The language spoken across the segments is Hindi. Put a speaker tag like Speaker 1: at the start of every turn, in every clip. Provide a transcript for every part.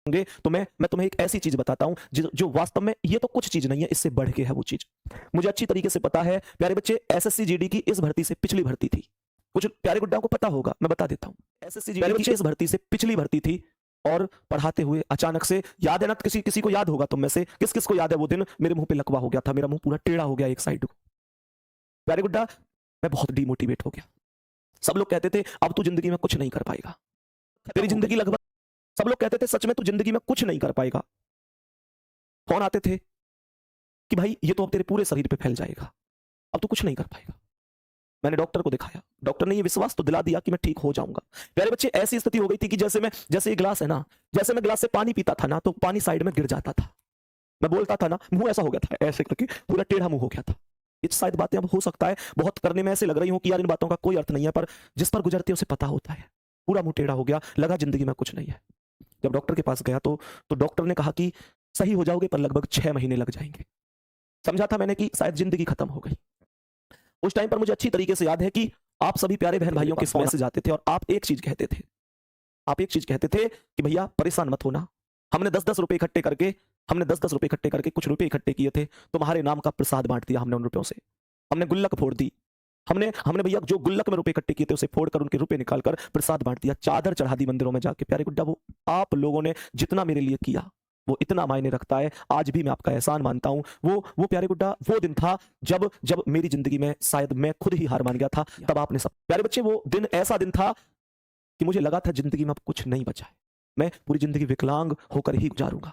Speaker 1: होंगे तो मैं तुम्हें एक ऐसी चीज बताता हूं जो वास्तव में ये तो कुछ चीज नहीं है, इससे बढ़ के है वो चीज। मुझे अच्छी तरीके से पता है प्यारे बच्चे, एसएससी जीडी की इस भर्ती से पिछली भर्ती थी। कुछ प्यारे गुड्डा को पता होगा, मैं बता देता हूं। एसएससी जीडी की इस भर्ती से पिछली भर्ती थी और पढ़ाते हुए अचानक से, याद है ना, किसी किसी को याद होगा तुम में से, किस किस को याद है वो दिन मेरे मुंह पे लकवा हो गया था, मेरा मुंह पूरा टेढ़ा हो गया एक साइड को। प्यारे गुड्डा, मैं बहुत डिमोटिवेट हो गया। सब लोग कहते थे अब तू जिंदगी में कुछ नहीं कर पाएगा, तेरी जिंदगी लगभग, सब लोग कहते थे सच में तू जिंदगी में कुछ नहीं कर पाएगा। फोन आते थे कि भाई ये तो अब तेरे पूरे शरीर पे फैल जाएगा, अब तू कुछ नहीं कर पाएगा। मैंने डॉक्टर को दिखाया, डॉक्टर ने ये विश्वास तो दिला दिया कि मैं ठीक हो जाऊंगा। प्यारे बच्चे, ऐसी स्थिति हो गई थी कि जैसे ये गिलास है ना, जैसे मैं गिलास से पानी पीता था ना तो पानी साइड में गिर जाता था। मैं बोलता था ना, मुंह ऐसा हो गया था, ऐसे करके पूरा टेढ़ा मुंह हो गया था। ये शायद बातें अब हो सकता है बहुत करने में ऐसे लग रही हो कि यार इन बातों का कोई अर्थ नहीं है, पर जिस पर गुजरते उसे पता होता है। पूरा मुंह टेढ़ा हो गया, लगा जिंदगी में कुछ नहीं है। जब डॉक्टर के पास गया तो डॉक्टर ने कहा कि सही हो जाओगे पर लगभग 6 महीने लग जाएंगे। समझा था मैंने कि शायद जिंदगी खत्म हो गई। उस टाइम पर मुझे अच्छी तरीके से याद है कि आप सभी प्यारे बहन भाइयों के मैसेज आते थे और आप एक चीज कहते थे, आप एक चीज कहते थे कि भैया परेशान मत होना, हमने 10-10 रुपए इकट्ठे करके, हमने 10-10 रुपए इकट्ठे करके कुछ रुपए इकट्ठे किए थे, तुम्हारे नाम का प्रसाद बांट दिया हमने उन रुपयों से। हमने गुल्लक फोड़ दी, हमने हमने भैया जो गुल्लक में रुपए इकट्ठे किए थे उसे फोड़कर उनके रुपए निकालकर प्रसाद बांट दिया, चादर चढ़ा दी मंदिरों में जाके। प्यारे गुड्डा, वो आप लोगों ने जितना मेरे लिए किया वो इतना मायने रखता है, आज भी मैं आपका एहसान मानता हूं। वो प्यारे गुड्डा वो दिन था जब जब मेरी जिंदगी में शायद मैं खुद ही हार मान गया था, तब आपने सब। प्यारे बच्चे, वो दिन ऐसा दिन था कि मुझे लगा था जिंदगी में अब कुछ नहीं बचा है, मैं पूरी जिंदगी विकलांग होकर ही गुजारूंगा।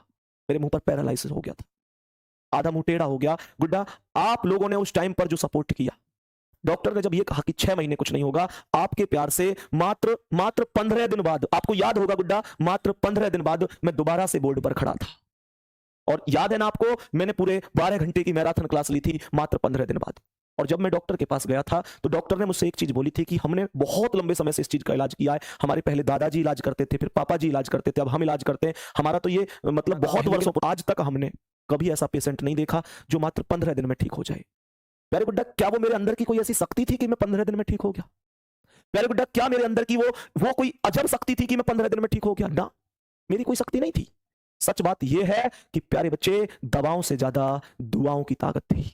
Speaker 1: मेरे मुंह पर पैरालाइसिस हो गया था, आधा मुंह टेढ़ा हो गया। गुड्डा, आप लोगों ने उस टाइम पर जो सपोर्ट किया, डॉक्टर ने जब ये कहा कि 6 महीने कुछ नहीं होगा, आपके प्यार से मात्र 15 दिन बाद, आपको याद होगा गुड्डा, मात्र 15 दिन बाद मैं दोबारा से बोर्ड पर खड़ा था। और याद है ना आपको, मैंने पूरे 12 घंटे की मैराथन क्लास ली थी मात्र 15 दिन बाद। और जब मैं डॉक्टर के पास गया था तो डॉक्टर ने मुझसे एक चीज बोली थी कि हमने बहुत लंबे समय से इस चीज का इलाज किया है, हमारे पहले दादाजी इलाज करते थे, फिर पापा जी इलाज करते थे, अब हम इलाज करते हैं, हमारा तो ये मतलब बहुत वर्षों, आज तक हमने कभी ऐसा पेशेंट नहीं देखा जो मात्र 15 दिन में ठीक हो जाए। प्यारे गुड्डा, क्या वो मेरे अंदर की कोई ऐसी शक्ति थी कि मैं 15 दिन में ठीक हो गया? प्यारे गुड्डा, क्या मेरे अंदर की वो कोई अजब शक्ति थी कि मैं 15 दिन में ठीक हो गया? ना, मेरी कोई शक्ति नहीं थी। सच बात यह है कि प्यारे बच्चे, दवाओं से ज्यादा दुआओं की ताकत थी,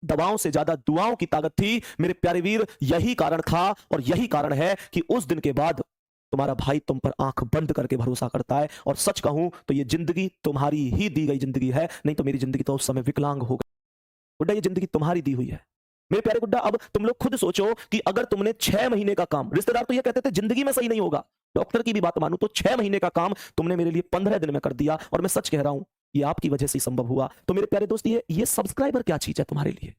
Speaker 1: दवाओं से ज्यादा दुआओं की ताकत थी मेरे प्यारे वीर। यही कारण था और यही कारण है कि उस दिन के बाद तुम्हारा भाई तुम पर आंख बंद करके भरोसा करता है। और सच कहूं तो ये जिंदगी तुम्हारी ही दी गई जिंदगी है, नहीं तो मेरी जिंदगी तो उस समय विकलांग हो गई। गुड्डा, ये जिंदगी तुम्हारी दी हुई है मेरे प्यारे गुड्डा। अब तुम लोग खुद सोचो कि अगर तुमने 6 महीने का काम, रिश्तेदार तो ये कहते थे जिंदगी में सही नहीं होगा, डॉक्टर की भी बात मानू तो 6 महीने का काम तुमने मेरे लिए 15 दिन में कर दिया। और मैं सच कह रहा हूं, ये आपकी वजह से संभव हुआ। तो मेरे प्यारे दोस्त, ये सब्सक्राइबर क्या चीज है तुम्हारे लिए?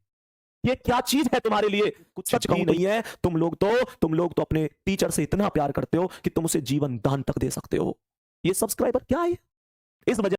Speaker 1: ये क्या चीज है तुम्हारे लिए? कुछ सच कहूं नहीं है। तुम लोग तो अपने टीचर से इतना प्यार करते हो कि तुम उसे जीवन दान तक दे सकते हो। ये सब्सक्राइबर क्या है? इस वजह